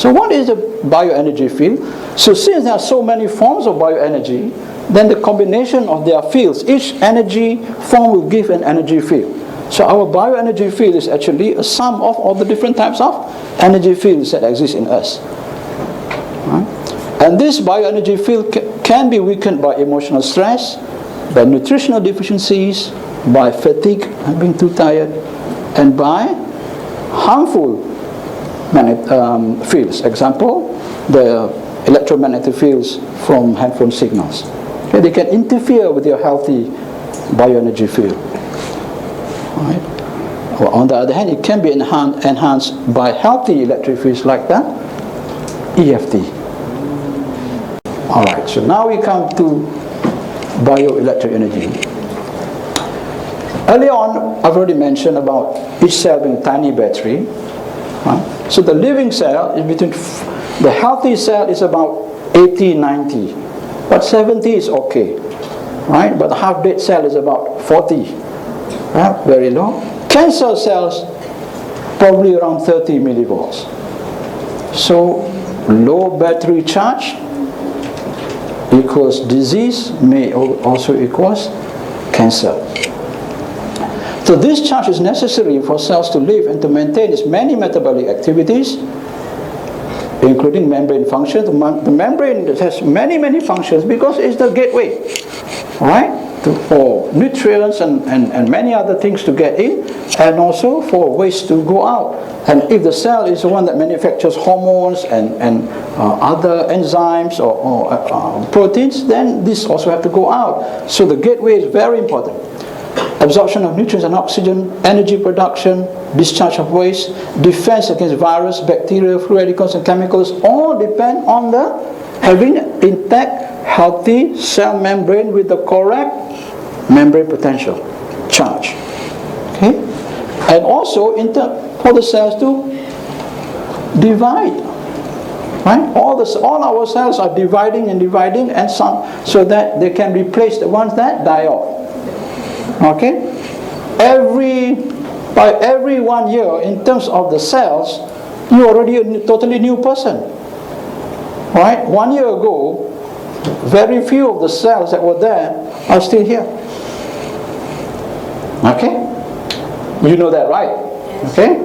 So what is the bioenergy field? So since there are so many forms of bioenergy, then the combination of their fields, each energy form will give an energy field. So our bioenergy field is actually a sum of all the different types of energy fields that exist in us. Right? And this bioenergy field can be weakened by emotional stress, by nutritional deficiencies, by fatigue, being too tired, and by harmful fields. Example, the electromagnetic fields from handphone signals. Okay, they can interfere with your healthy bioenergy field. Right? Well, on the other hand, it can be enhanced by healthy electric fields like that EFT. Alright, so now we come to bioelectric energy. Earlier on, I've already mentioned about each cell being a tiny battery. Right? So the living cell is between, the healthy cell is about 80, 90. But 70 is okay. Right? But the half-dead cell is about 40. Right? Very low. Cancer cells, probably around 30 millivolts. So low battery charge equals disease, may also equals cancer. So this charge is necessary for cells to live and to maintain its many metabolic activities, including membrane function. The membrane has many functions because it's the gateway, right? For nutrients and many other things to get in, and also for waste to go out. And if the cell is the one that manufactures hormones and other enzymes or proteins, then this also have to go out. So the gateway is very important. Absorption of nutrients and oxygen, energy production, discharge of waste, defense against virus, bacteria, free radicals and chemicals, all depend on the having intact, healthy cell membrane with the correct membrane potential charge. Okay? And also for the cells to divide. Right? All our cells are dividing and some, so that they can replace the ones that die off. Okay? By every 1 year, in terms of the cells, you're already a totally new person. Right? 1 year ago, very few of the cells that were there are still here. Okay? You know that, right? Okay?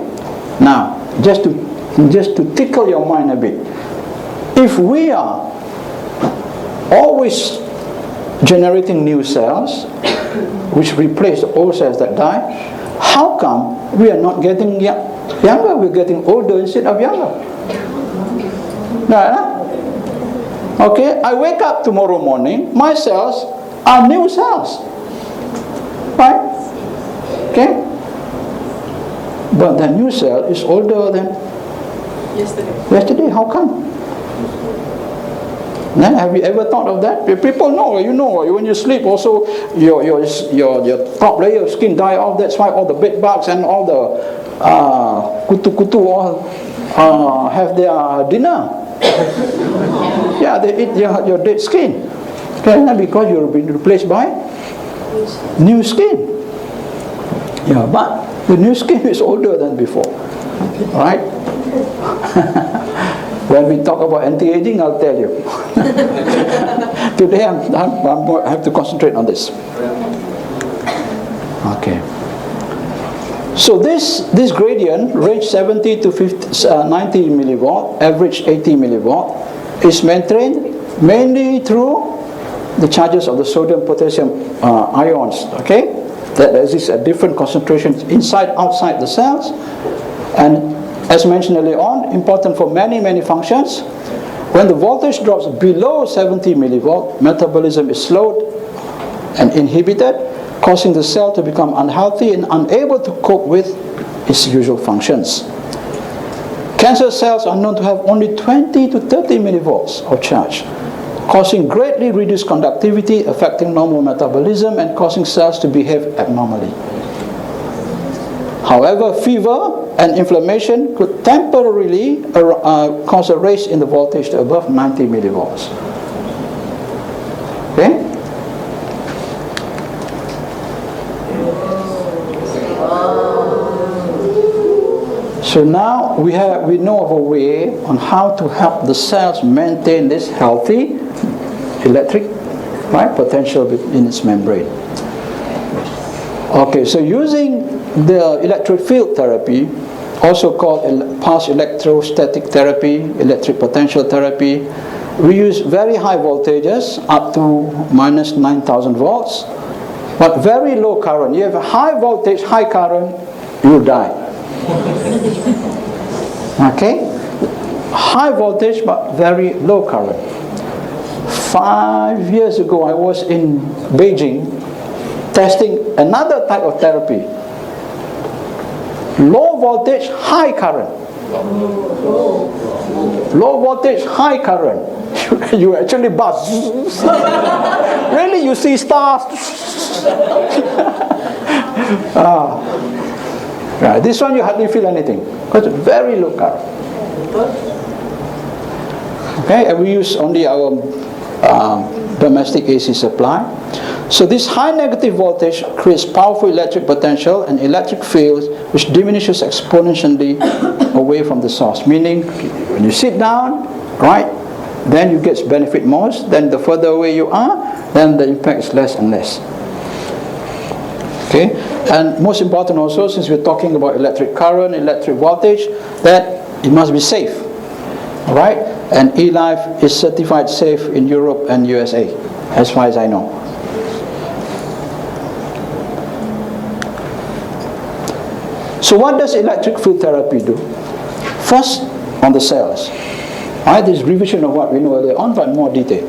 Now, just to tickle your mind a bit, if we are always generating new cells, which replace the old cells that die, how come we are not getting younger? We're getting older instead of younger. No. Okay, I wake up tomorrow morning, my cells are new cells. Right? Okay? But the new cell is older than yesterday. How come? Then have you ever thought of that? People know, when you sleep also your top layer of skin die off. That's why all the bed bugs and all the kutu all have their dinner. Yeah, they eat your dead skin. Okay, because you're being replaced by new skin. Yeah, but the new skin is older than before. Right? When we talk about anti-aging, I'll tell you. Today I have to concentrate on this. Okay. So this gradient, range 70 to 90 millivolt, average 80 millivolt, is maintained mainly through the charges of the sodium-potassium ions, okay, that exist at different concentrations inside, outside the cells. And as mentioned earlier on, important for many functions. When the voltage drops below 70 millivolt, metabolism is slowed and inhibited, causing the cell to become unhealthy and unable to cope with its usual functions. Cancer cells are known to have only 20 to 30 millivolts of charge, causing greatly reduced conductivity, affecting normal metabolism and causing cells to behave abnormally. However, fever and inflammation could temporarily cause a raise in the voltage to above 90 millivolts. Okay? So now we know of a way on how to help the cells maintain this healthy electric, right, potential in its membrane. Okay, so using the electric field therapy, also called pulse electrostatic therapy, electric potential therapy, we use very high voltages up to minus 9,000 volts, but very low current. You have a high voltage, high current, you die. Okay? High voltage but very low current. 5 years ago I was in Beijing testing another type of therapy. Low voltage, high current. Low voltage, high current. You actually buzz. Really, you see stars. Right. This one you hardly feel anything because it's very low current. Okay, and we use only our domestic AC supply. So this high negative voltage creates powerful electric potential and electric fields which diminishes exponentially away from the source. Meaning, when you sit down, right, then you get benefit most. Then the further away you are, then the impact is less and less. Okay, and most important also, since we're talking about electric current, electric voltage, that it must be safe. All right, and eLife is certified safe in Europe and USA, as far as I know. So what does electric field therapy do? First, on the cells. Alright, this is revision of what we know earlier on, but more detail.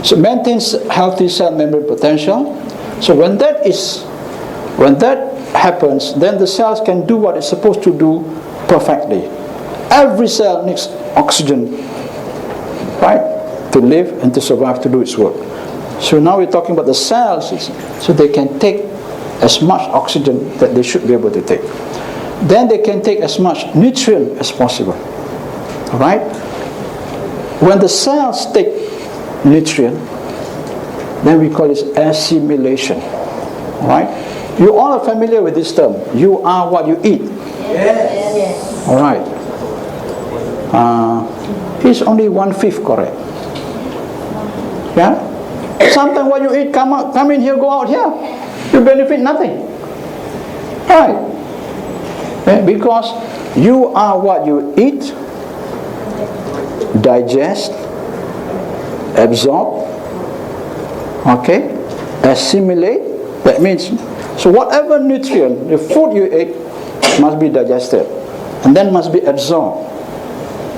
So maintains healthy cell membrane potential. So when that happens, then the cells can do what it's supposed to do perfectly. Every cell needs oxygen, right, to live and to survive, to do its work. So now we're talking about the cells, so they can take as much oxygen that they should be able to take. Then they can take as much nutrient as possible. Alright? When the cells take nutrient, then we call this assimilation. Alright? You all are familiar with this term. You are what you eat. Yes. Alright. It's only 1/5 correct. Yeah? Sometimes what you eat come in here, go out here. You benefit nothing. Right? Because you are what you eat, digest, absorb, okay, assimilate. That means, so whatever nutrient, the food you ate must be digested and then must be absorbed.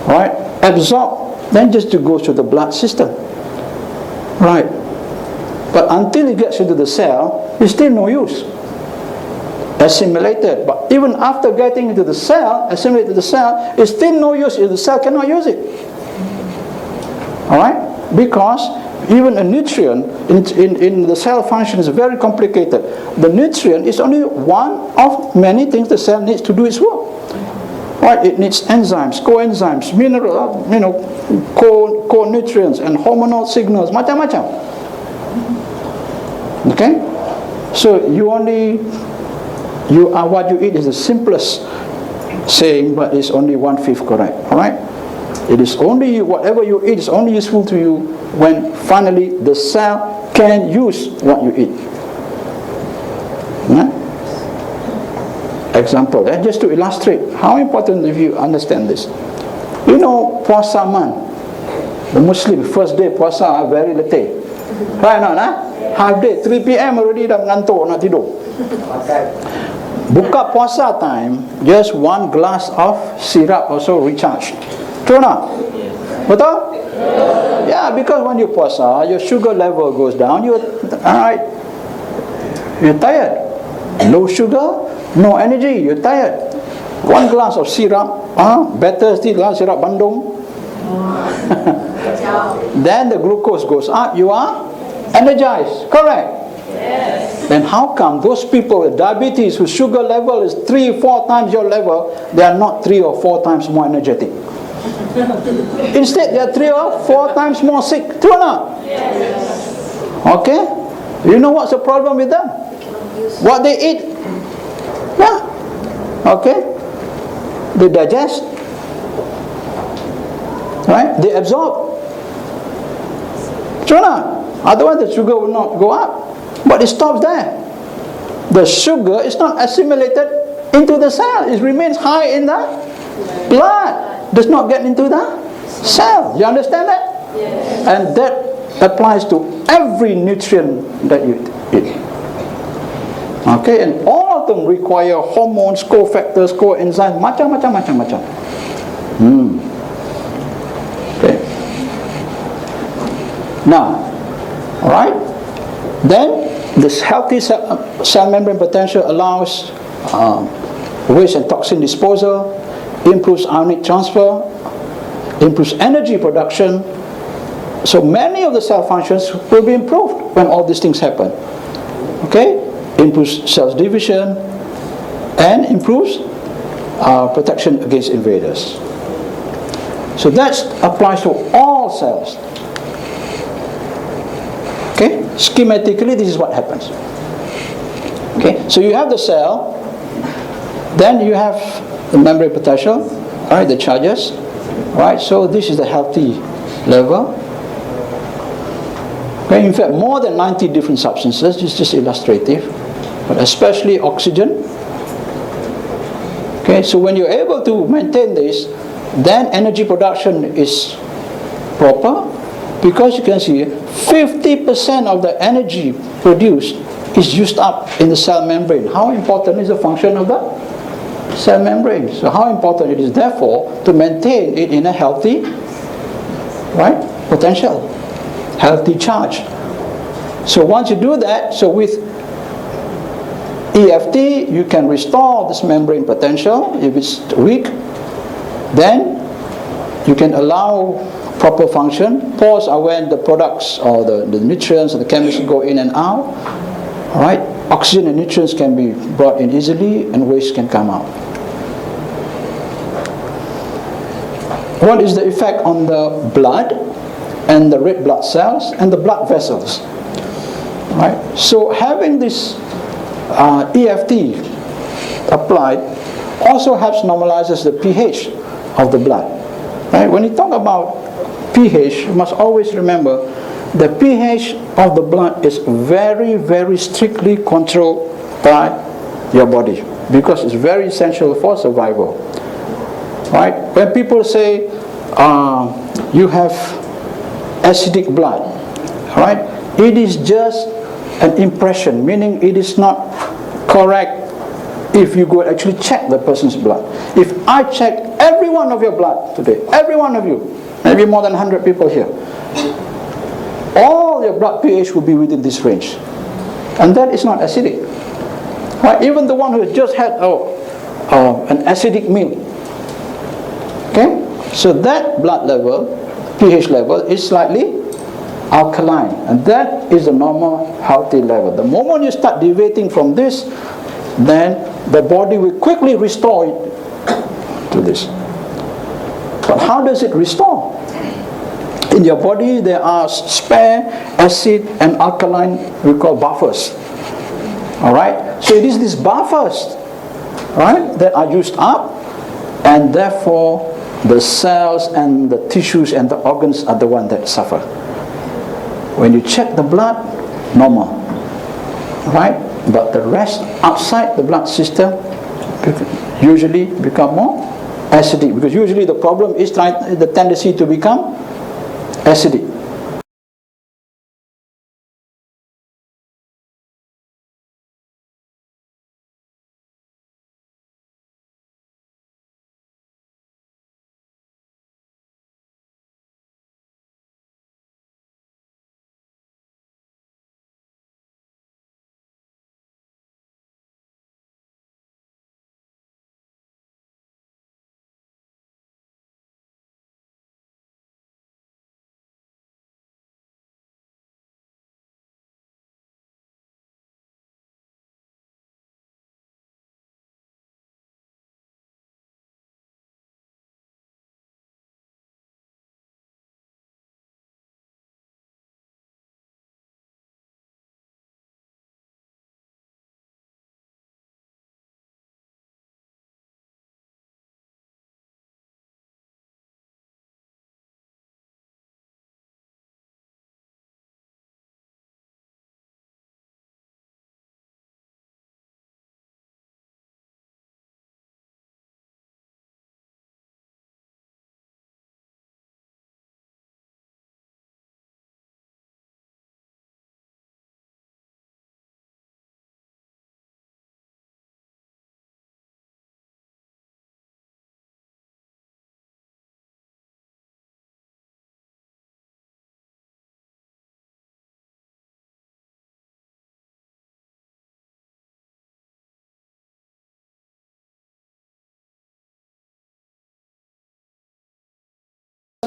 Right? Absorbed, then just to go through the blood system. Right? But until it gets into the cell, it's still no use. Assimilated. But even after getting into the cell, assimilated to the cell, it's still no use if the cell cannot use it. Alright? Because even a nutrient in the cell function is very complicated. The nutrient is only one of many things the cell needs to do its work. Right? It needs enzymes, coenzymes, mineral, co-nutrients and hormonal signals, macam-macam. Okay? So you are what you eat is the simplest saying, but it's only 1/5 correct. Alright? It is only whatever you eat is only useful to you when finally the cell can use what you eat. Example, just to illustrate how important if you understand this. You know puasa man, the Muslim first day puasa very letih. Right now, half day, 3 PM already dah mengantuk nak tidur. Buka puasa time, just 1 glass of syrup also recharge. True not? Betul? Yeah, because when you puasa, your sugar level goes down. You're tired. Low sugar, no energy. You're tired. 1 glass of syrup, better still syrup bandung. Then the glucose goes up. You are energized. Correct? Yes. Then how come those people with diabetes whose sugar level is 3-4 times your level, they are not 3 or 4 times more energetic? Instead, they are 3 or 4 times more sick. True or not? Yes. Okay? You know what's the problem with them? What they eat. Yeah. Okay? They digest, right? They absorb. True or not? Otherwise the sugar will not go up. But it stops there. The sugar is not assimilated into the cell. It remains high in the blood. Does not get into the cell. You understand that? Yes. And that applies to every nutrient that you eat. Okay, and all of them require hormones, cofactors, coenzymes, macam. Okay. Now, all right. Then this healthy cell membrane potential allows waste and toxin disposal, improves ionic transfer, improves energy production. So many of the cell functions will be improved when all these things happen. Okay? Improves cells division and improves protection against invaders. So that applies to all cells. Okay? Schematically, this is what happens. Okay? So you have the cell, then you have the membrane potential, right? The charges, right? So this is the healthy level. Okay? In fact, more than 90 different substances. This is just illustrative, but especially oxygen. Okay? So when you're able to maintain this, then energy production is proper. Because you can see 50% of the energy produced is used up in the cell membrane. How important is the function of the cell membrane? So how important it is therefore to maintain it in a healthy, right, potential, healthy charge. So once you do that, so with EFT you can restore this membrane potential. If it's weak, then you can allow proper function. Pores are when the products or the nutrients and the chemicals go in and out. Alright? Oxygen and nutrients can be brought in easily and waste can come out. What is the effect on the blood and the red blood cells and the blood vessels? Right? So having this EFT applied also helps normalizes the pH of the blood. Right? When you talk about pH, you must always remember the pH of the blood is very, very strictly controlled by your body because it's very essential for survival. Right? When people say you have acidic blood, right? It is just an impression, meaning it is not correct if you go actually check the person's blood. If I check every one of your blood today, every one of you, maybe more than 100 people here, all your blood pH will be within this range. And that is not acidic. Right? Even the one who has just had an acidic meal. Okay? So that blood level, pH level, is slightly alkaline. And that is the normal healthy level. The moment you start deviating from this, then the body will quickly restore it to this. But how does it restore? In your body there are spare acid and alkaline, we call buffers. Alright? So it is these buffers, right, that are used up, and therefore the cells and the tissues and the organs are the ones that suffer. When you check the blood, normal. Right? But the rest outside the blood system usually become more acidic, because usually the problem is the tendency to become acidic.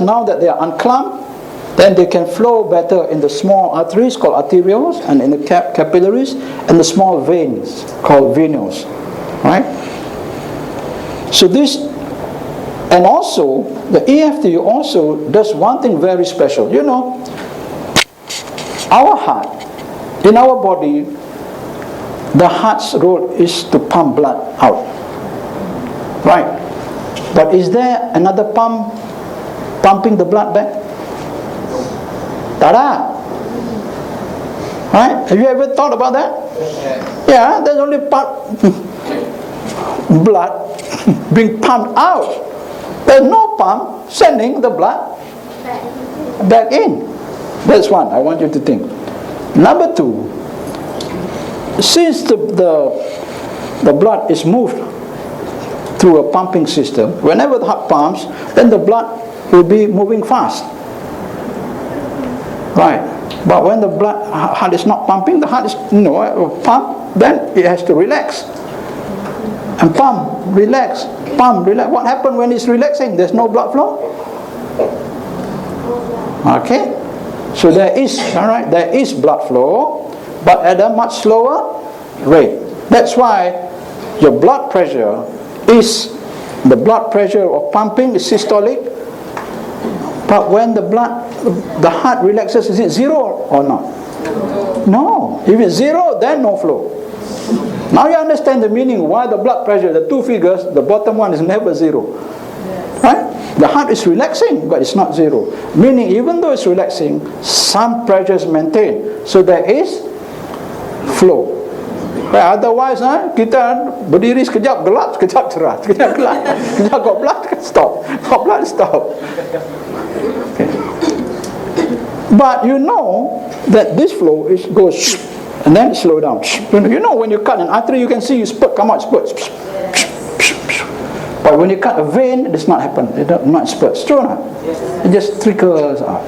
now that they are unclamped, then they can flow better in the small arteries called arterioles, and in the capillaries, and the small veins called venules. Right? So this, and also the EFT also does one thing very special. You know, our heart, in our body, the heart's role is to pump blood out. Right? But is there another pump pumping the blood back? Tada! Right? Have you ever thought about that? Yeah, there's only blood being pumped out. There's no pump sending the blood back in. That's one I want you to think. Number two, since the blood is moved through a pumping system, whenever the heart pumps, then the blood will be moving fast. Right? But when the heart is not pumping, the heart is pump, then it has to relax. And pump, relax, pump, relax. What happens when it's relaxing? There's no blood flow. Okay? So there is blood flow, but at a much slower rate. That's why your blood pressure is, the blood pressure of pumping is systolic, but when the heart relaxes, is it zero or not? No. If it's zero, then no flow. Now you understand the meaning why the blood pressure, the two figures, the bottom one is never zero. Right? The heart is relaxing, but it's not zero. Meaning, even though it's relaxing, some pressure is maintained. So there is flow. Otherwise, kita berdiri sekejap gelap, sekejap cerah, sekejap gelap, sekejap got blood, stop, got blood, stop. Okay. But you know that this flow goes and then slow down. You know, when you cut an artery, you can see you spurt come out, spurt. But when you cut a vein, it does not happen. It does not spurt. It's true or not? It just trickles out.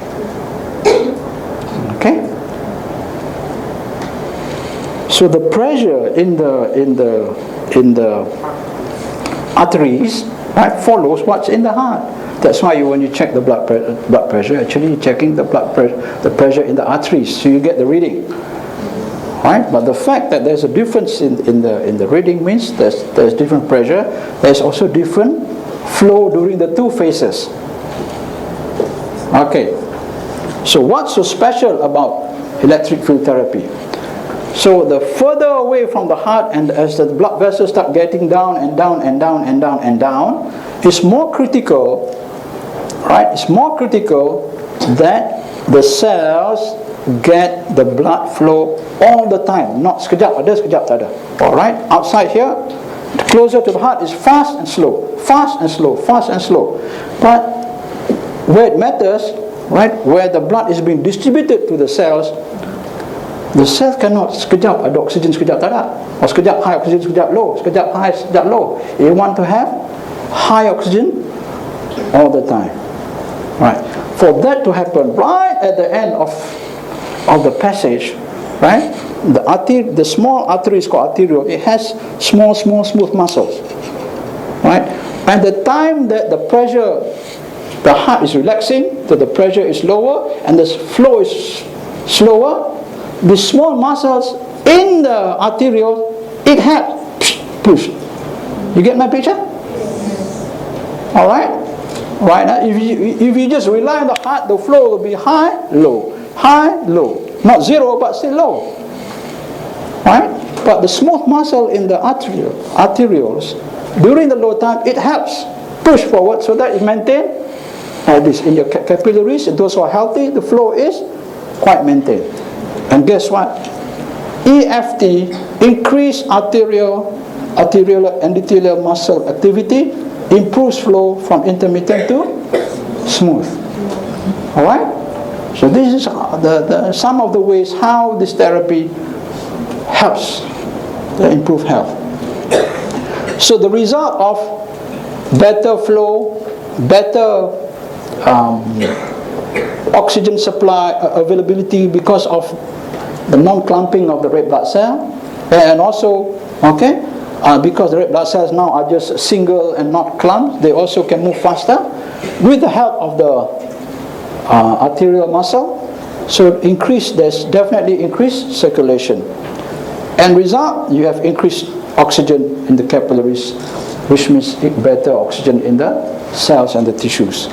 Okay. So the pressure in the arteries, right, follows what's in the heart. That's why when you check the blood pressure, actually you're checking the pressure in the arteries, so you get the reading. Right? But the fact that there's a difference in the reading means there's different pressure. There's also different flow during the two phases. Okay. So what's so special about electric field therapy? So the further away from the heart, and as the blood vessels start getting down and down and down and down and down, it's more critical, right? It's more critical that the cells get the blood flow all the time, not sekejap ada, sekejap tak ada. Alright? Outside here, closer to the heart is fast and slow, fast and slow, fast and slow. But where it matters, right, where the blood is being distributed to the cells cannot sekejap ada oksigen, sekejap tak ada. Or sekejap high oxygen, sekejap low, sekejap high, sekejap low. You want to have high oxygen all the time. Right? For that to happen right at the end of the passage, right? The small artery is called arteriole. It has small smooth muscles. Right? And the time that the heart is relaxing, that the pressure is lower and the flow is slower, the small muscles in the arteriole, it helps push. You get my picture? Alright? Right? If you just rely on the heart, the flow will be high, low. High, low. Not zero, but still low. Right? But the smooth muscle in the arterioles, during the low time, it helps push forward so that it maintains like this. In your capillaries, those who are healthy, the flow is quite maintained. And guess what? EFT, increased arterial endothelial muscle activity, improves flow from intermittent to smooth. Alright? So this is some of the ways how this therapy helps improve health. So the result of better flow, better oxygen supply availability because of the non-clumping of the red blood cell, and also because the red blood cells now are just single and not clumped, they also can move faster. with the help of the arterial muscle, so there's definitely increased circulation. End result, you have increased oxygen in the capillaries, which means better oxygen in the cells and the tissues.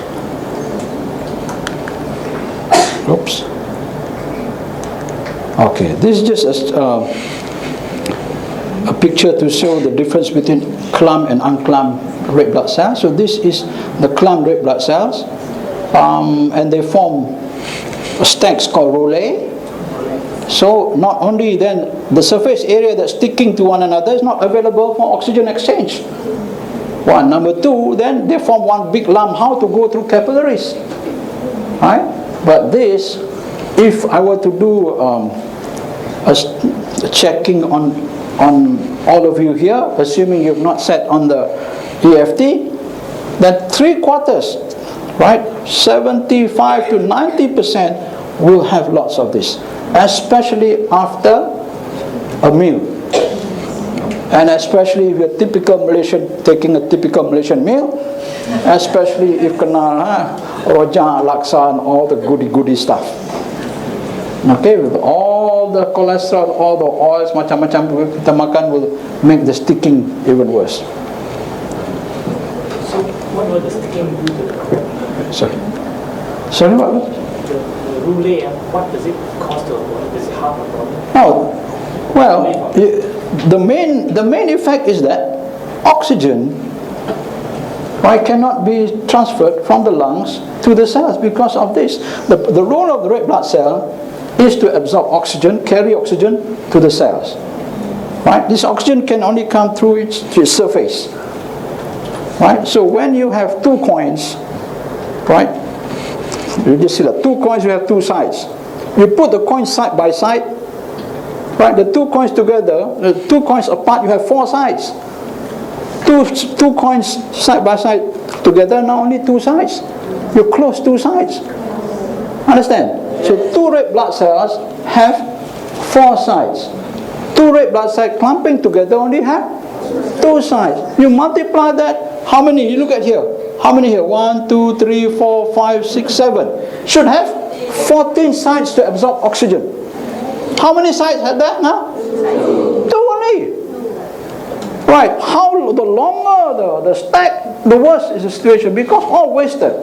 Oops. Okay, this is just a picture to show the difference between clumped and unclumped red blood cells. So this is the clumped red blood cells, and they form stacks called rolae. So not only then the surface area that's sticking to one another is not available for oxygen exchange. One. Number two, then they form one big lump. How to go through capillaries? Right? But this, if I were to do a checking on all of you here, assuming you've not sat on the EFT, then 3/4, right, 75 to 90% will have lots of this, especially after a meal. And especially if you're typical Malaysian, taking a typical Malaysian meal, especially if kenal rojak, laksa and all the goody stuff. Okay, with all the cholesterol, all the oils, macam-macam kita makan will make the sticking even worse. So what will the sticking do to the... Sorry, what? The rule, what does it cause to the body? Does it harm the body? Oh, well, the main effect is that oxygen, right, cannot be transferred from the lungs to the cells because of this. The role of the red blood cell is to absorb oxygen, carry oxygen to the cells. Right? This oxygen can only come through its surface. Right? So when you have two coins, right? You just see that two coins, you have two sides. You put the coins side by side, right? The two coins together, the two coins apart, you have four sides. Two coins side by side together, now only two sides. You close two sides. Understand? So two red blood cells have four sides. Two red blood cells clumping together only have two sides. You multiply that, how many? You look at here. How many here? 1, 2, 3, 4, 5, 6, 7. Should have 14 sides to absorb oxygen. How many sides had that now? Two only. Right. How the longer the stack, the worse is the situation, because all wasted.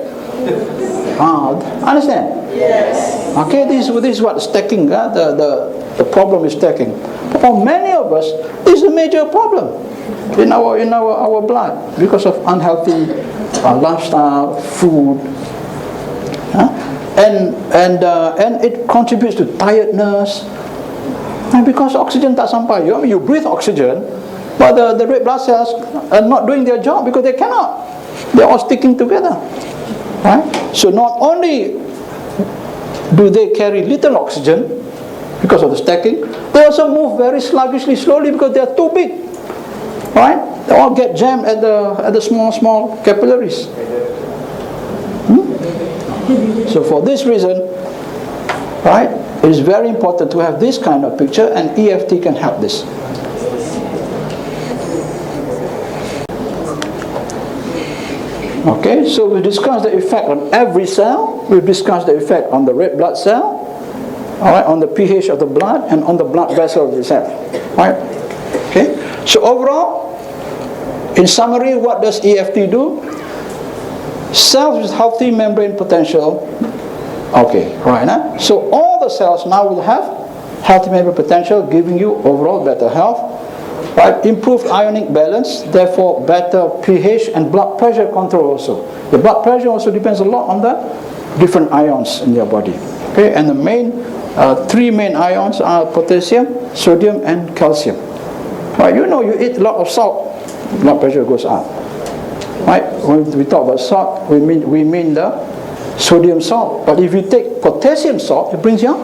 Understand? Yes. Okay, this is what stacking, the problem is stacking. For many of us, this is a major problem in our blood because of unhealthy lifestyle, food, and it contributes to tiredness, and because oxygen tak sampai. You breathe oxygen, but the red blood cells are not doing their job because they cannot. They're all sticking together. Right? So not only do they carry little oxygen because of the stacking, they also move very sluggishly, slowly, because they are too big. Right? They all get jammed at the small capillaries. So for this reason, right, it is very important to have this kind of picture, and EFT can help this. Okay, so we discussed the effect on every cell. We've discussed the effect on the red blood cell, all right, on the pH of the blood, and on the blood vessel itself. Right? Okay. So overall, in summary, what does EFT do? Cells with healthy membrane potential. Okay, right now. So all the cells now will have healthy membrane potential, giving you overall better health. Right? Improved ionic balance, therefore better pH and blood pressure control also. The blood pressure also depends a lot on the different ions in your body. Okay, and the three main ions are potassium, sodium, and calcium. Right? You know, you eat a lot of salt, blood pressure goes up. Right? When we talk about salt, we mean the sodium salt. But if you take potassium salt, it brings your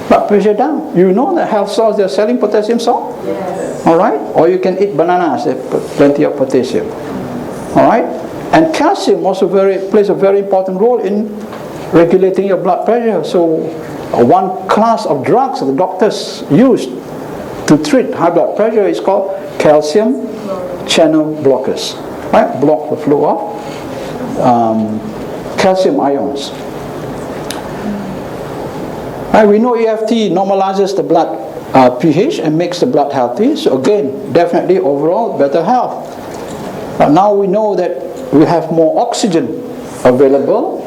blood pressure down. You know that health salts, they're selling potassium salt? Yes. Alright? Or you can eat bananas, they put plenty of potassium. Alright? And calcium also plays a very important role in regulating your blood pressure. So one class of drugs that the doctors use to treat high blood pressure is called calcium channel blockers. Right? Block the flow of calcium ions. Right, we know EFT normalizes the blood pH and makes the blood healthy. So again, definitely overall better health. But now we know that we have more oxygen available.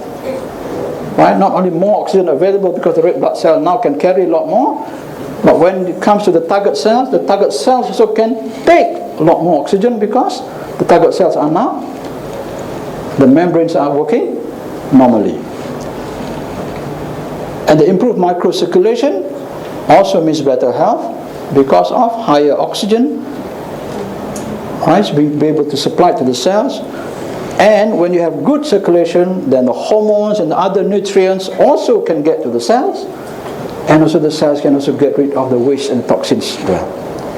Right? Not only more oxygen available because the red blood cell now can carry a lot more, but when it comes to the target cells also can take a lot more oxygen because the target cells are now, the membranes are working normally. And the improved microcirculation also means better health because of higher oxygen, right, being able to supply to the cells. And when you have good circulation, then the hormones and the other nutrients also can get to the cells, and also the cells can also get rid of the waste and toxins as well.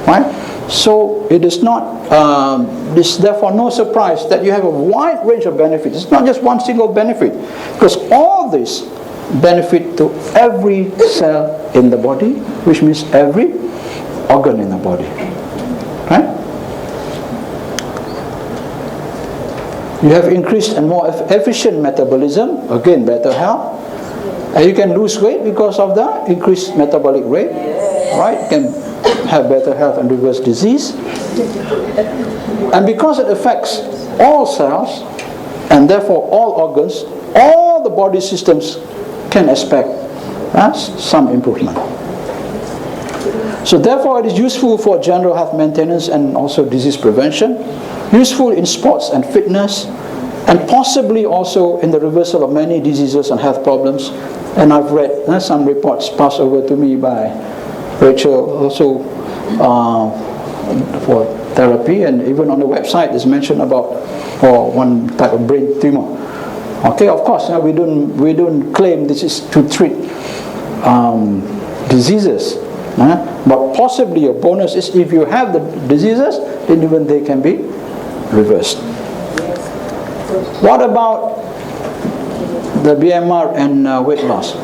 Right? So it is not, this therefore no surprise that you have a wide range of benefits. It's not just one single benefit, because all this benefit to every cell in the body, which means every organ in the body. Right? You have increased and more efficient metabolism, again better health. And you can lose weight because of the increased metabolic rate. Right? You can have better health and reverse disease. And because it affects all cells, and therefore all organs, all the body systems can expect some improvement. So therefore it is useful for general health maintenance and also disease prevention, useful in sports and fitness, and possibly also in the reversal of many diseases and health problems. And I've read some reports passed over to me by Rachel also for therapy, and even on the website is mentioned about for one type of brain tumor. Okay, of course, we don't claim this is to treat diseases, but possibly a bonus is if you have the diseases, then even they can be reversed. What about the BMR and weight loss?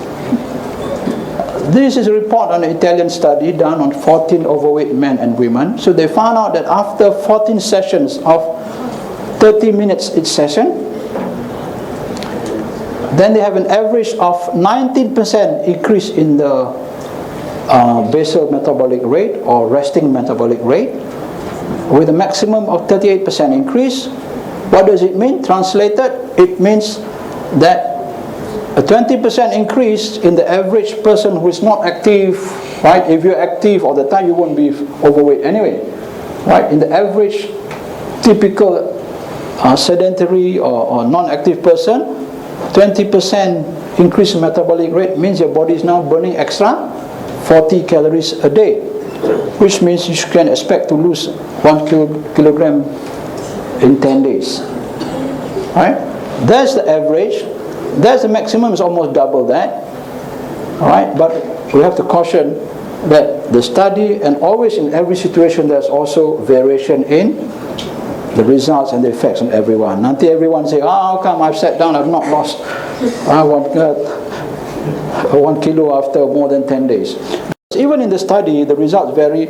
This is a report on an Italian study done on 14 overweight men and women. So they found out that after 14 sessions of 30 minutes each session, then they have an average of 19% increase in the basal metabolic rate or resting metabolic rate, with a maximum of 38% increase. What does it mean? Translated, it means that a 20% increase in the average person who is not active, right? If you're active all the time, you won't be overweight anyway, right? In the average typical sedentary or non-active person, 20% increase in metabolic rate means your body is now burning extra 40 calories a day, which means you can expect to lose 1 kilogram in 10 days. Right? That's the average. That's the maximum, is almost double that. Alright, but we have to caution that the study, and always in every situation there's also variation in the results and the effects on everyone. Not everyone say, how come I've sat down, I've not lost 1 kilo after more than 10 days. Even in the study, the results vary,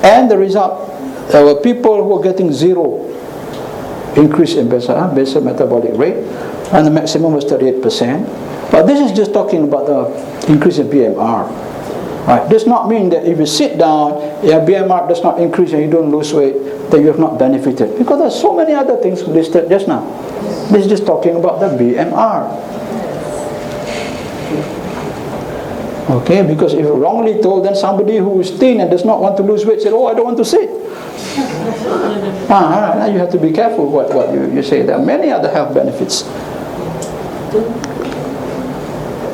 and the result, there were people who were getting 0 increase in basal metabolic rate, and the maximum was 38%. But this is just talking about the increase in BMR. Right? Does not mean that if you sit down, your BMR does not increase and you don't lose weight, that you have not benefited. Because there are so many other things listed just now. This is just talking about the BMR. Okay, because if wrongly told, then somebody who is thin and does not want to lose weight said, oh, I don't want to sit. Now you have to be careful what you say. There are many other health benefits.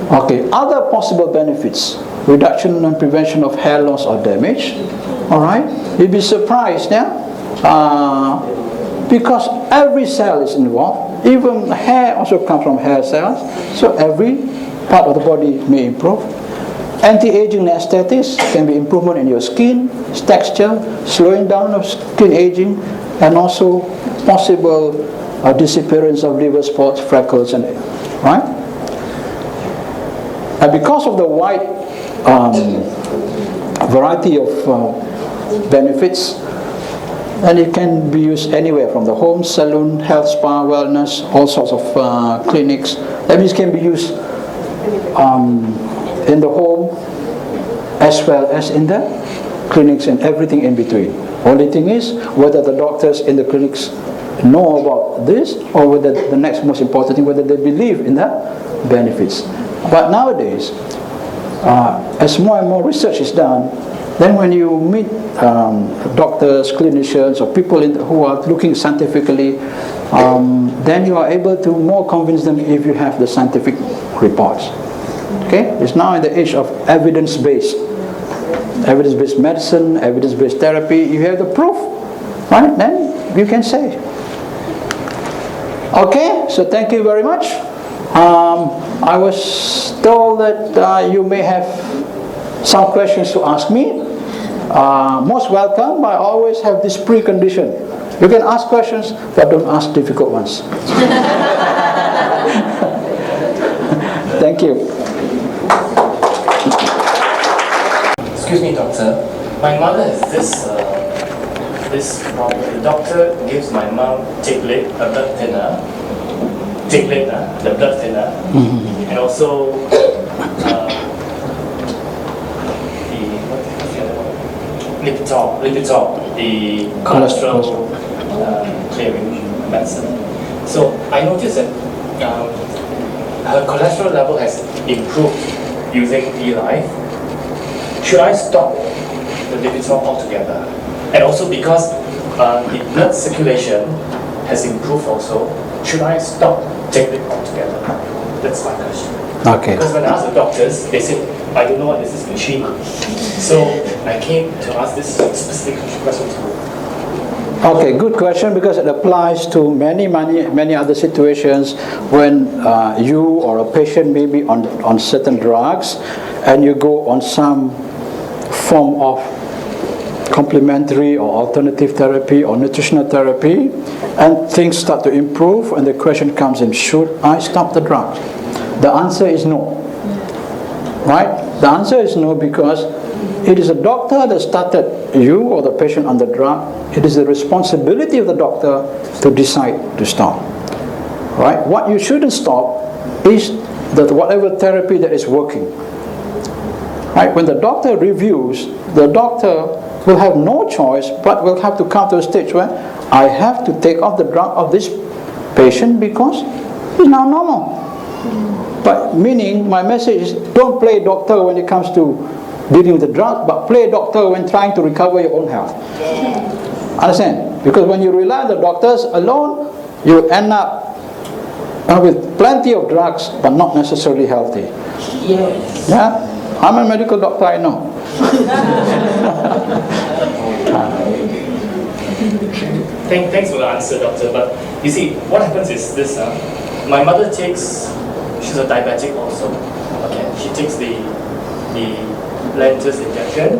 Okay, other possible benefits: reduction and prevention of hair loss or damage. Alright, you'd be surprised because every cell is involved. Even hair also comes from hair cells, so every part of the body may improve. Anti-aging aesthetics can be improvement in your skin, texture, slowing down of skin aging, and also possible disappearance of liver spots, freckles, and right. And because of the wide variety of benefits, and it can be used anywhere from the home, salon, health spa, wellness, all sorts of clinics, That means can be used in the home as well as in the clinics and everything in between. Only thing is whether the doctors in the clinics know about this, or whether the next most important thing, whether they believe in the benefits. But nowadays, as more and more research is done, then when you meet doctors, clinicians, or people who are looking scientifically, then you are able to more convince them if you have the scientific reports. Okay? It's now in the age of evidence-based medicine, evidence-based therapy. You have the proof, right? Then you can say. Okay, so thank you very much. I was told that you may have some questions to ask me. Most welcome. I always have this precondition. You can ask questions, but don't ask difficult ones. Thank you. Excuse me, doctor. My mother has this problem. The doctor gives my mom Ticklate, a blood thinner. Ticklate, the blood thinner, and also Lipitor, the cholesterol clearing medicine. So I noticed that her cholesterol level has improved using E-Life. Should I stop the Lipitor altogether? And also because the blood circulation has improved also, should I stop taking it altogether? That's my question. Okay. Because when I asked the doctors, they said, I don't know what is this machine. So I came to ask this specific question to you. Okay, good question, because it applies to many other situations when you or a patient may be on certain drugs and you go on some form of complementary or alternative therapy or nutritional therapy, and things start to improve, and the question comes in, should I stop the drug? The answer is no. Right? The answer is no, because it is a doctor that started you or the patient on the drug. It is the responsibility of the doctor to decide to stop. Right? What you shouldn't stop is that whatever therapy that is working. Right? When the doctor reviews, the doctor will have no choice but will have to come to a stage where I have to take off the drug of this patient because he's now normal. But meaning, my message is, don't play doctor when it comes to dealing with the drug, but play doctor when trying to recover your own health. Understand? Because when you rely on the doctors alone, you end up with plenty of drugs, but not necessarily healthy. Yes. Yeah? I'm a medical doctor, I know. Thanks for the answer, doctor. But you see, what happens is this. My mother takes, she's a diabetic also. Okay, she takes the Lantus injection,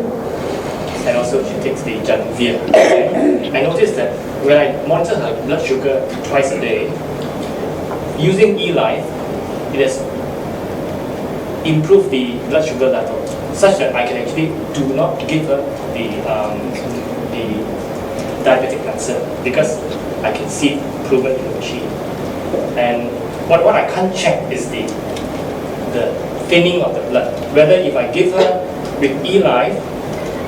and also she takes the Januvia. Okay? I noticed that when I monitor her blood sugar twice a day, using E-Life, it has improved the blood sugar level, such that I can actually do not give her the diabetic medicine, because I can see improvement in the machine. And what I can't check is the thinning of the blood. Whether if I give her with E-Life,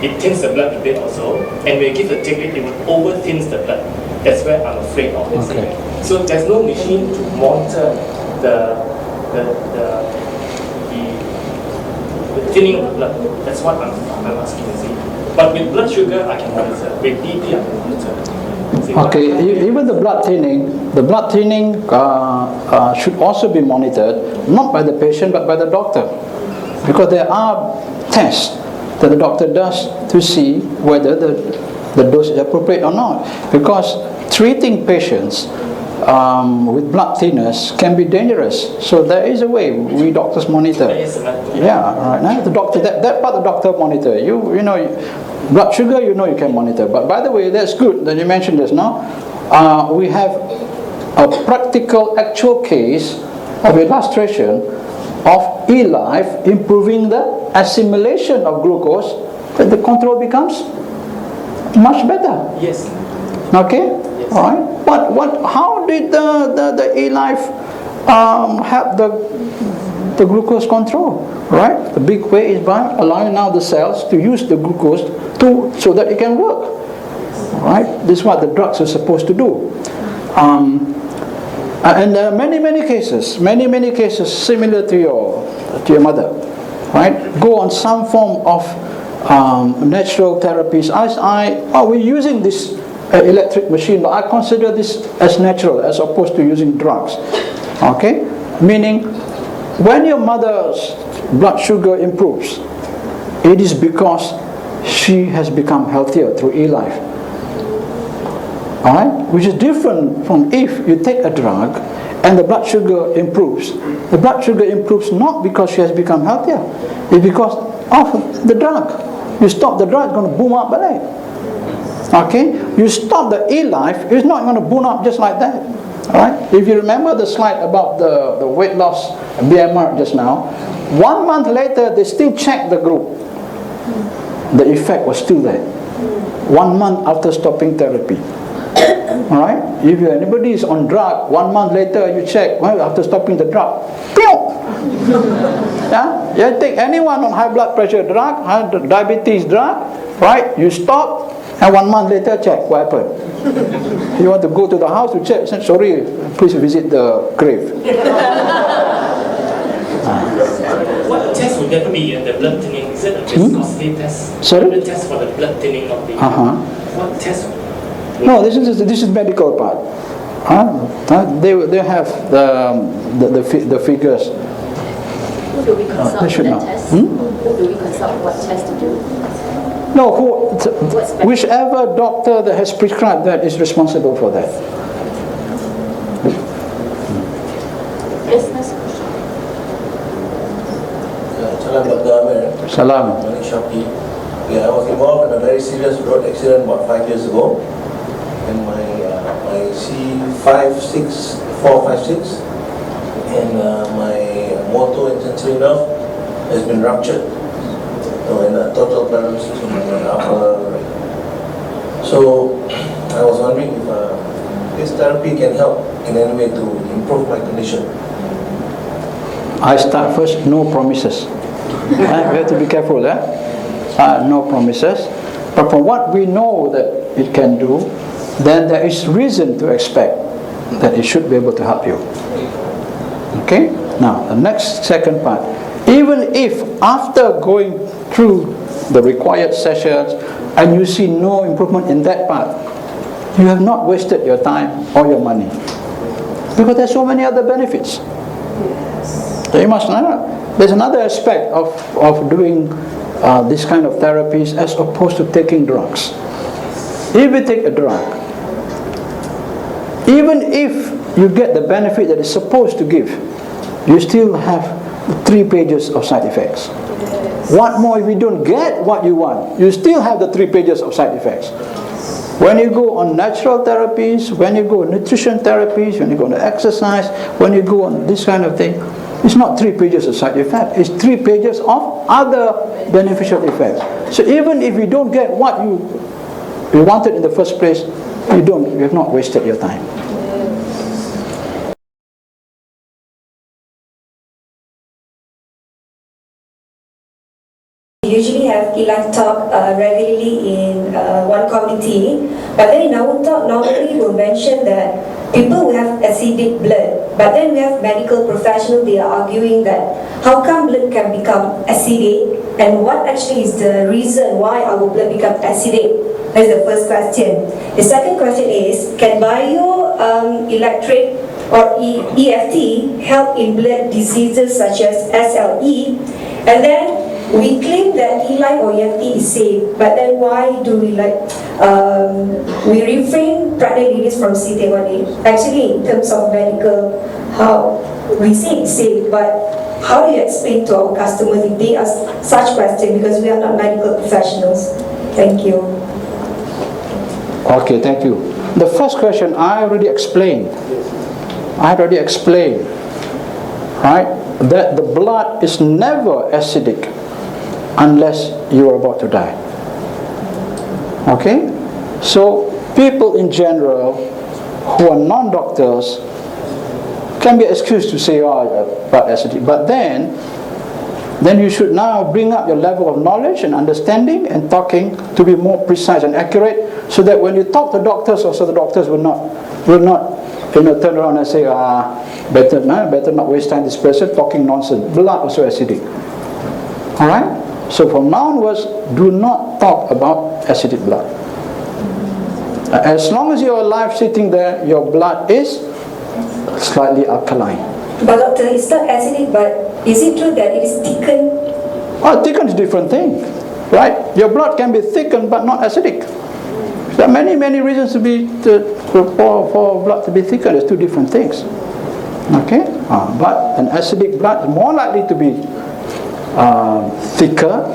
it thins the blood a bit also, and when I give the tablet, it will over thins the blood. That's where I'm afraid of this. Okay. So there's no machine to monitor the thinning of the blood. That's what I'm asking, you see. But with blood sugar, I can monitor. With BP, I can monitor. See, Okay, even the blood thinning should also be monitored, not by the patient, but by the doctor. Because there are tests that the doctor does to see whether the dose is appropriate or not. Because treating patients with blood thinners can be dangerous. So there is a way we doctors monitor. there is a method. Yeah, right. Now the doctor, that part the doctor monitor. You know, blood sugar, you know you can monitor. But by the way, that's good that you mentioned this now. We have a practical, actual case of illustration of E-Life improving the assimilation of glucose, that the control becomes much better. Yes. Okay? Yes. All right. How did the E-Life help the glucose control, right? The big way is by allowing now the cells to use the glucose so that it can work, right? This is what the drugs are supposed to do. And there are many cases similar to your mother, right? Go on some form of natural therapies. We're using this electric machine, but I consider this as natural as opposed to using drugs. Okay? Meaning, when your mother's blood sugar improves, it is because she has become healthier through e-life. Alright? Which is different from if you take a drug and the blood sugar improves. The blood sugar improves not because she has become healthier, it's because of the drug. You stop the drug, it's going to boom up balik. Okay? You stop the e-life, it's not going to boom up just like that. Alright? If you remember the slide about the weight loss AMIR just now, 1 month later they still checked the group. The effect was still there. 1 month after stopping therapy. Alright? If anybody is on drug, 1 month later you check, well, after stopping the drug, pew! Yeah? You take anyone on high blood pressure drug, diabetes drug, right? You stop, and 1 month later check, what happened? You want to go to the house to check, sorry, please visit the grave. What test would that be? The blood thinning? Is it a viscosity test? Sorry? The test for the blood thinning of the... What test? No, this is medical part. They have the figures. Who do we consult They should for know. that test? Who do we consult what test to do? No, whichever doctor that has prescribed that is responsible for that. Business. Salam Dr. AMIR. Salam. Shopee. Yeah, I was involved in a very serious road accident about 5 years ago. And my C456, and my motor and sensory nerve has been ruptured. And total paralysis in my upper right. So I was wondering if this therapy can help in any way to improve my condition. I start first, no promises. We have to be careful, no promises. But from what we know that it can do, then there is reason to expect that it should be able to help you. Okay? Now, the second part. Even if after going through the required sessions and you see no improvement in that part, you have not wasted your time or your money. Because there's so many other benefits. So you must know. There's another aspect of doing this kind of therapies as opposed to taking drugs. If you take a drug, even if you get the benefit that it's supposed to give, you still have 3 pages of side effects. What more if you don't get what you want? You still have the 3 pages of side effects. When you go on natural therapies, when you go on nutrition therapies, when you go on exercise, when you go on this kind of thing, it's not 3 pages of side effects, it's 3 pages of other beneficial effects. So even if you don't get what you wanted in the first place, you have not wasted your time. We usually have e-life talk regularly in one committee, but then in our talk normally we'll mention that people who have acidic blood, but then we have medical professionals, they are arguing that how come blood can become acidic and what actually is the reason why our blood becomes acidic? That's the first question. The second question is, can bioelectric or EFT help in blood diseases such as SLE? And then we claim that e-life or EFT is safe, but then why do we we refrain pregnant ladies from CT1A? Actually, in terms of medical, how we say it's safe, but how do you explain to our customers if they ask such questions, because we are not medical professionals? Thank you. Okay, thank you. The first question I already explained. Right? That the blood is never acidic unless you are about to die. Okay? So people in general who are non-doctors can be excused to say, oh, blood acidic. But then you should now bring up your level of knowledge and understanding and talking to be more precise and accurate, so that when you talk to doctors, also the doctors will not turn around and say, better not waste time this person talking nonsense. Blood also acidic. Alright? So from now onwards, do not talk about acidic blood. As long as you're alive sitting there, your blood is slightly alkaline. But doctor, it's not acidic, but is it true that it is thickened? Oh, thickened is a different thing, right? Your blood can be thickened but not acidic. There are many reasons for blood to be thickened. There's two different things. Okay? But an acidic blood is more likely to be thicker.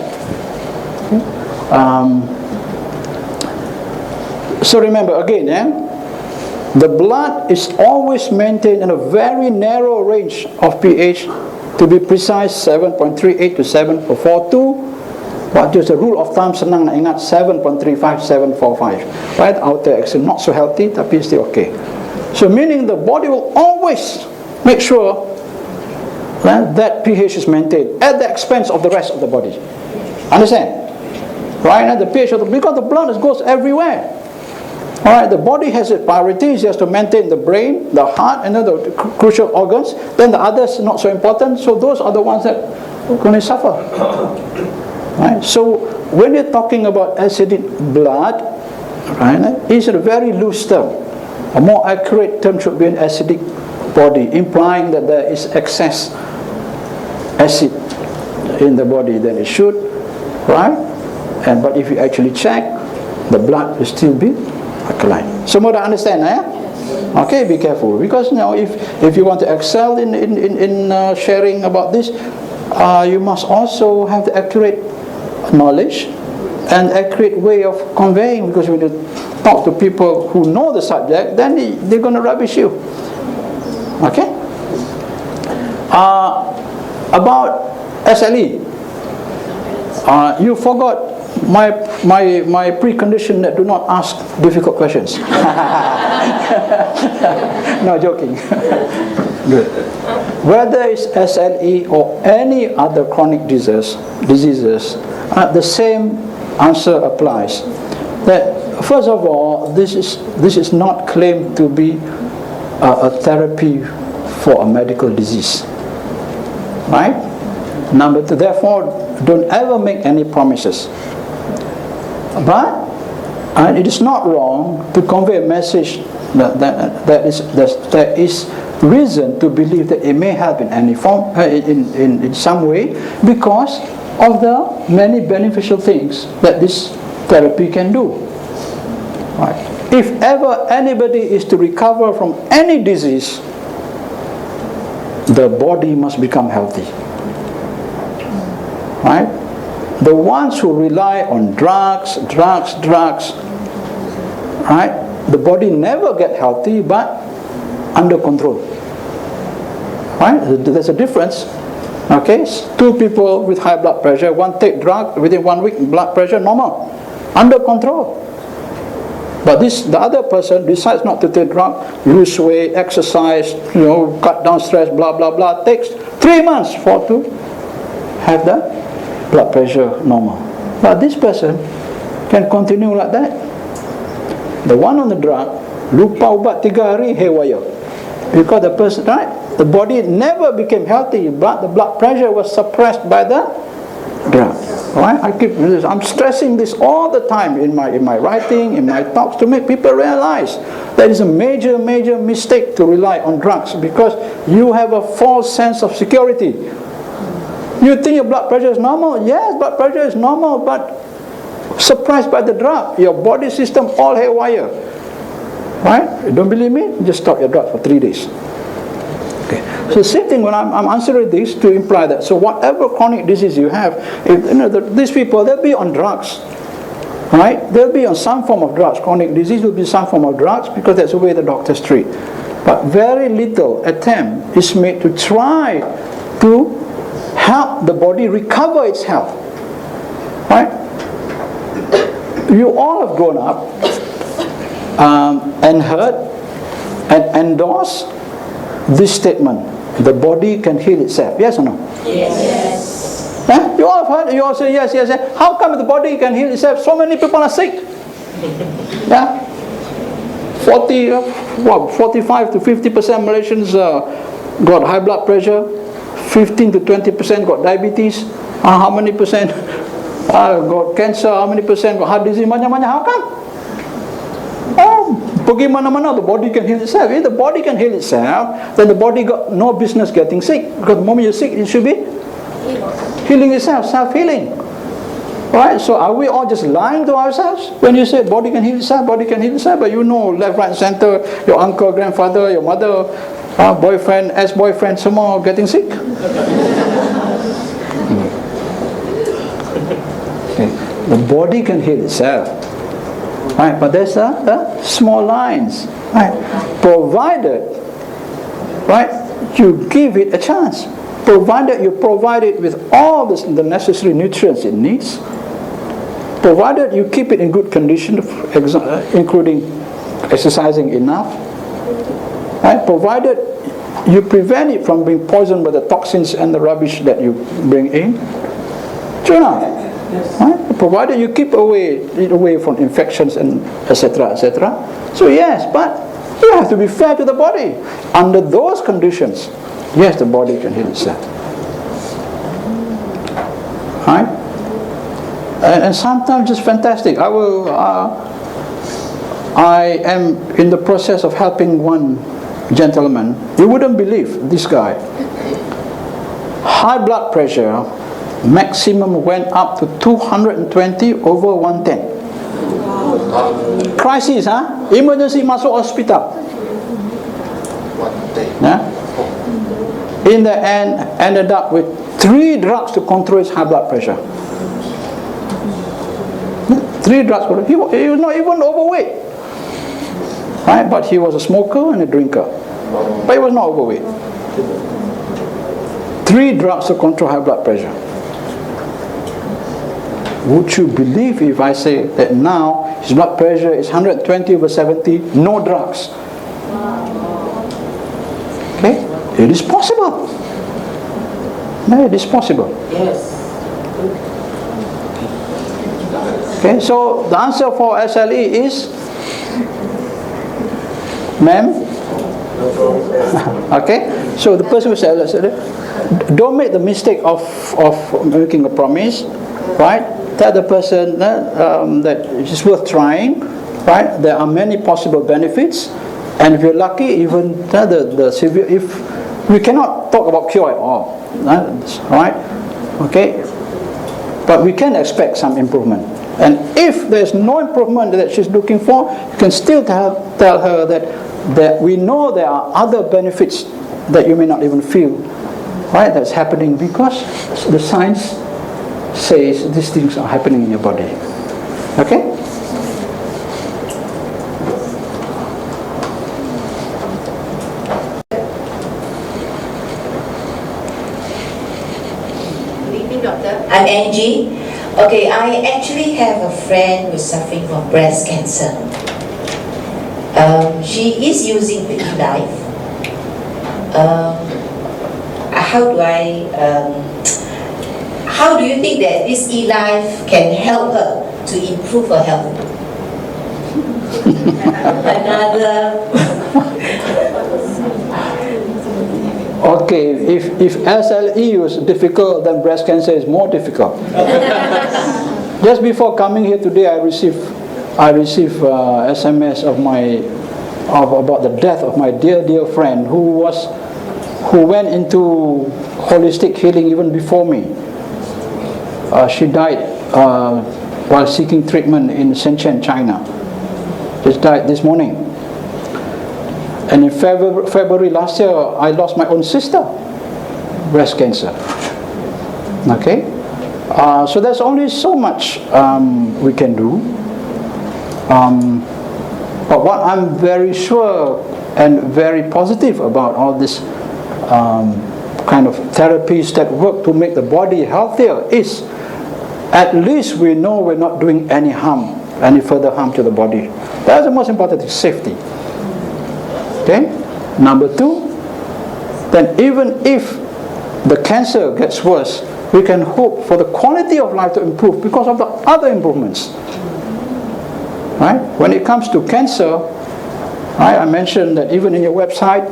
So remember again, the blood is always maintained in a very narrow range of pH, to be precise 7.38 to 7.42. But just a rule of thumb, senang nak ingat 7.35 7.45. Right? Outer extreme not so healthy, tapi still okay. So meaning the body will always make sure that pH is maintained at the expense of the rest of the body. Understand? Right? And the pH because the blood goes everywhere. Alright, the body has its priorities. It has to maintain the brain, the heart, and the crucial organs. Then the others not so important. So those are the ones that are going to suffer. Right? So when you're talking about acidic blood, right, it's a very loose term. A more accurate term should be an acidic body, implying that there is excess acid in the body than it should, right? But if you actually check, the blood will still be alkaline. So more understand, Okay, be careful, because if you want to excel in sharing about this, you must also have the accurate knowledge and accurate way of conveying, because when you talk to people who know the subject, then they're going to rubbish you. Okay? About SLE, you forgot my precondition that do not ask difficult questions. No, joking. Good. Whether it's SLE or any other chronic diseases, the same answer applies. That first of all, this is not claimed to be a therapy for a medical disease, right? Number two, therefore, don't ever make any promises. But it is not wrong to convey a message that is reason to believe that it may help in any form, in some way, because of the many beneficial things that this therapy can do. Right. If ever anybody is to recover from any disease, the body must become healthy. Right? The ones who rely on drugs, right? The body never get healthy, but under control. Right? There's a difference. Okay, two people with high blood pressure, one take drug, within 1 week blood pressure normal, under control. But the other person decides not to take drug, lose weight, exercise, cut down stress, blah blah blah. Takes 3 months to have the blood pressure normal. But this person can continue like that. The one on the drug, lupa ubat 3 hari, haywire. Because the person, right? The body never became healthy, but the blood pressure was suppressed by the drug. Right? I'm stressing this all the time in my writing, in my talks, to make people realize that is a major mistake to rely on drugs, because you have a false sense of security. You think your blood pressure is normal? Yes, blood pressure is normal, but suppressed by the drug. Your body system all haywire. Right? You don't believe me? Just stop your drug for 3 days. Okay. So same thing when I'm answering this to imply that. So whatever chronic disease you have, these people, they'll be on drugs. Right? They'll be on some form of drugs. Chronic disease will be some form of drugs, because that's the way the doctors treat. But very little attempt is made to try to help the body recover its health. Right? You all have grown up and heard and endorsed this statement, the body can heal itself? Yes or no? Yes. Eh? You all have heard, you all say yes, yes, yes. How come the body can heal itself? So many people are sick. Yeah? 45 to 50% Malaysians got high blood pressure, 15 to 20% got diabetes, how many percent got cancer, how many percent got heart disease, macam-macam. How come? Pergi mana-mana, the body can heal itself. If the body can heal itself, then the body got no business getting sick. Because the moment you're sick, it should be healing itself, self-healing. Right? So are we all just lying to ourselves when you say body can heal itself, body can heal itself, but you know left, right, center, your uncle, grandfather, your mother, boyfriend, ex-boyfriend, some more getting sick? Okay. The body can heal itself. Right? But there's small lines. Right? Provided, right, you give it a chance. Provided you provide it with all the necessary nutrients it needs. Provided you keep it in good condition, including exercising enough. Right? Provided you prevent it from being poisoned by the toxins and the rubbish that you bring in. True enough. Right? Provided you keep it away from infections and etc. etc. So yes, but you have to be fair to the body. Under those conditions, yes, the body can heal itself. Right? And sometimes just fantastic. I am in the process of helping one gentleman. You wouldn't believe this guy. High blood pressure, maximum went up to 220 over 110. Crisis, emergency masuk hospital. Yeah? In the end, ended up with 3 drugs to control his high blood pressure. 3 drugs. He was not even overweight. Right? But he was a smoker and a drinker. But he was not overweight. 3 drugs to control high blood pressure. Would you believe if I say that now his blood pressure is 120 over 70, no drugs? Okay? It is possible. No, it is possible. Yes. Okay, so the answer for SLE is, ma'am? Okay, so the person who said, don't make the mistake of making a promise, right? Tell the person that it's worth trying, right? There are many possible benefits, and if you're lucky, even the severe, if we cannot talk about cure at all, right? Okay, but we can expect some improvement. And if there's no improvement that she's looking for, you can still tell her that we know there are other benefits that you may not even feel, right? That's happening because the science says these things are happening in your body. Okay? Good evening, doctor. I'm Angie. Okay, I actually have a friend who's suffering from breast cancer. She is using the e-life. How do you think that this e-life can help her to improve her health? Okay, if SLE was difficult, then breast cancer is more difficult. Just before coming here today, I received SMS about the death of my dear friend who went into holistic healing even before me. She died while seeking treatment in Shenzhen, China. She died this morning. And in February last year, I lost my own sister, breast cancer. Okay? So there's only so much we can do. But what I'm very sure and very positive about all this kind of therapies that work to make the body healthier is at least we know we're not doing any further harm to the body. That's the most important thing, safety. Okay? Number 2, then even if the cancer gets worse, we can hope for the quality of life to improve because of the other improvements. Right? When it comes to cancer, right, I mentioned that even in your website,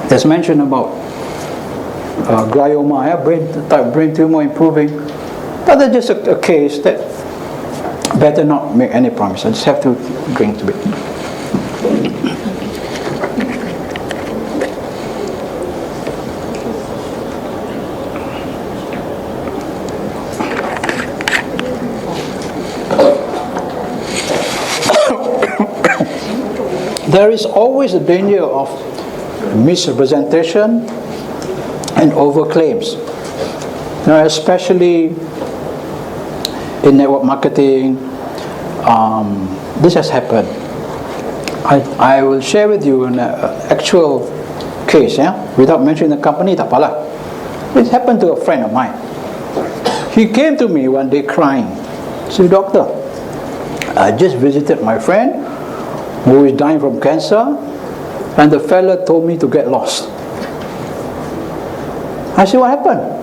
there's mention about glioma, brain tumor improving. But that's just a case that better not make any promise. I just have to drink a bit. There is always a danger of misrepresentation and overclaims. Now, especially in network marketing, this has happened. I will share with you an actual case, without mentioning the company, tak apalah. It happened to a friend of mine. He came to me one day crying. He said, "Doctor, I just visited my friend who is dying from cancer, and the fella told me to get lost." I said, "What happened?"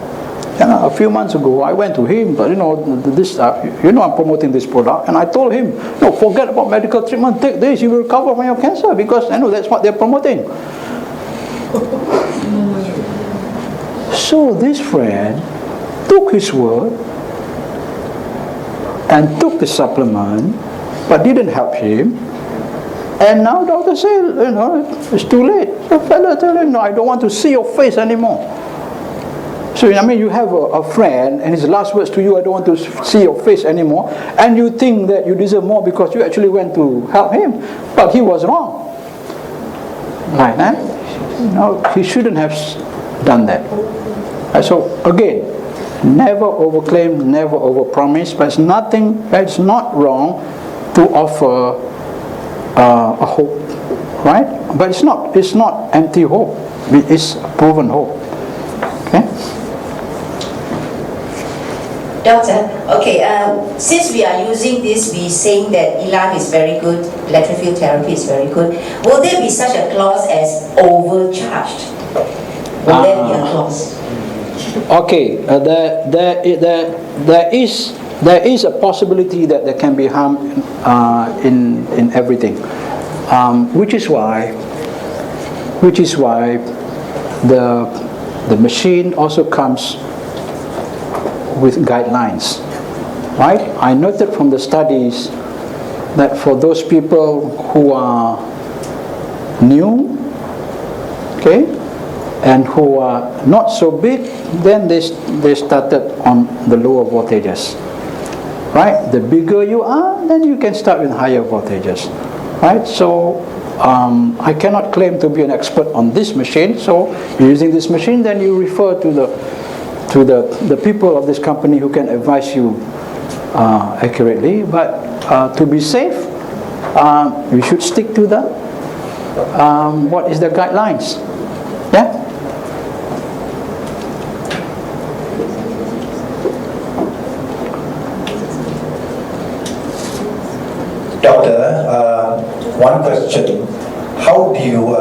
A few months ago, I went to him, but I'm promoting this product, and I told him, "No, forget about medical treatment. Take this, you will recover from your cancer," because that's what they're promoting. So this friend took his word and took the supplement, but didn't help him. And now doctor said, it's too late. The fellow told him, "No, I don't want to see your face anymore." So, you have a friend, and his last words to you, "I don't want to see your face anymore," and you think that you deserve more because you actually went to help him, but he was wrong. Right, he shouldn't have done that. So, again, never overclaim, never overpromise, but it's not wrong to offer a hope, right? But it's not empty hope. It's proven hope. Okay. Doctor, okay, since we are using this, we saying that ELAN is very good, electric field therapy is very good. Will there be such a clause as overcharged? Will there be a clause? Okay, there is a possibility that there can be harm in everything, which is why the machine also comes with guidelines, right? I noted from the studies that for those people who are new, okay, and who are not so big, then they started on the lower voltages, right? The bigger you are, then you can start with higher voltages, right? So I cannot claim to be an expert on this machine. So using this machine, then you refer to the people of this company who can advise you accurately. But to be safe, we should stick to the what is the guidelines. Yeah. Doctor, one question. How do you,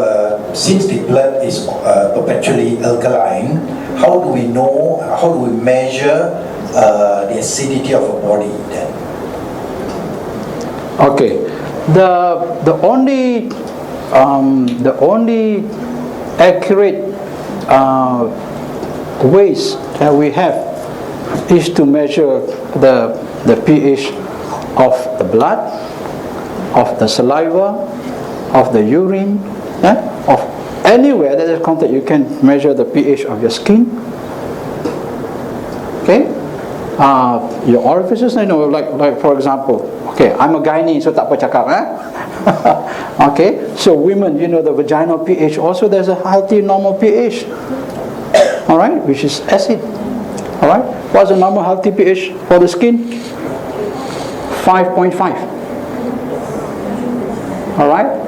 since the blood is perpetually alkaline, how do we measure the acidity of a body then? Okay, the only accurate ways that we have is to measure the pH of the blood, of the saliva, of the urine, of anywhere that is contact. You can measure the pH of your skin. Okay, your orifices. Like for example. Okay, I'm a gynae, so tak apa cakap, Okay, so women, the vaginal pH also, there's a healthy normal pH. All right, which is acid. All right, what's the normal healthy pH for the skin? 5.5. All right.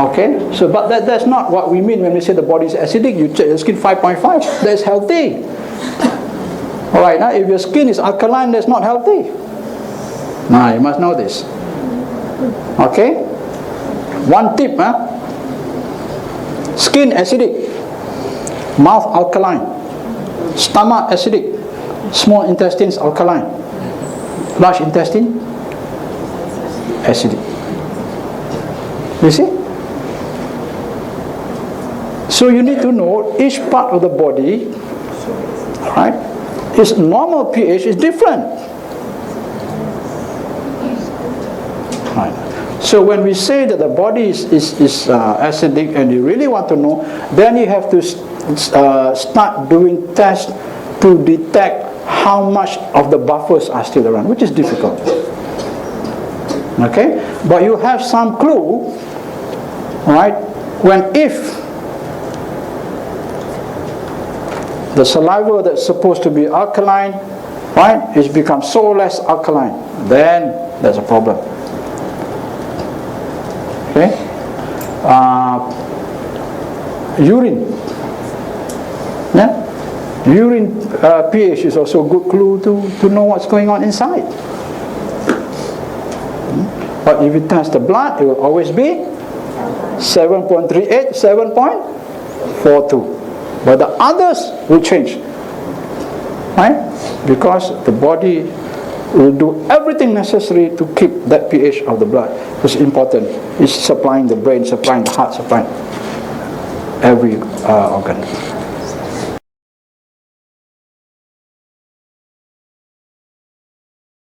Okay, so but that's not what we mean when we say the body is acidic. You check your skin 5.5. That's healthy. All right. Now, if your skin is alkaline, that's not healthy. Now you must know this. Okay. One tip, Skin acidic, mouth alkaline, stomach acidic, small intestines alkaline, large intestine acidic. You see? So you need to know each part of the body, right? Its normal pH is different. Right. So when we say that the body is acidic and you really want to know, then you have to start doing tests to detect how much of the buffers are still around, which is difficult. Okay? But you have some clue, right? When if the saliva that's supposed to be alkaline, right, it's become so less alkaline, then there's a problem. Okay? Urine. Yeah? Urine pH is also a good clue to know what's going on inside. But if you test the blood, it will always be 7.38, 7.42. But the others will change, right? Because the body will do everything necessary to keep that pH of the blood. It's important. It's supplying the brain, supplying the heart, supplying every organ.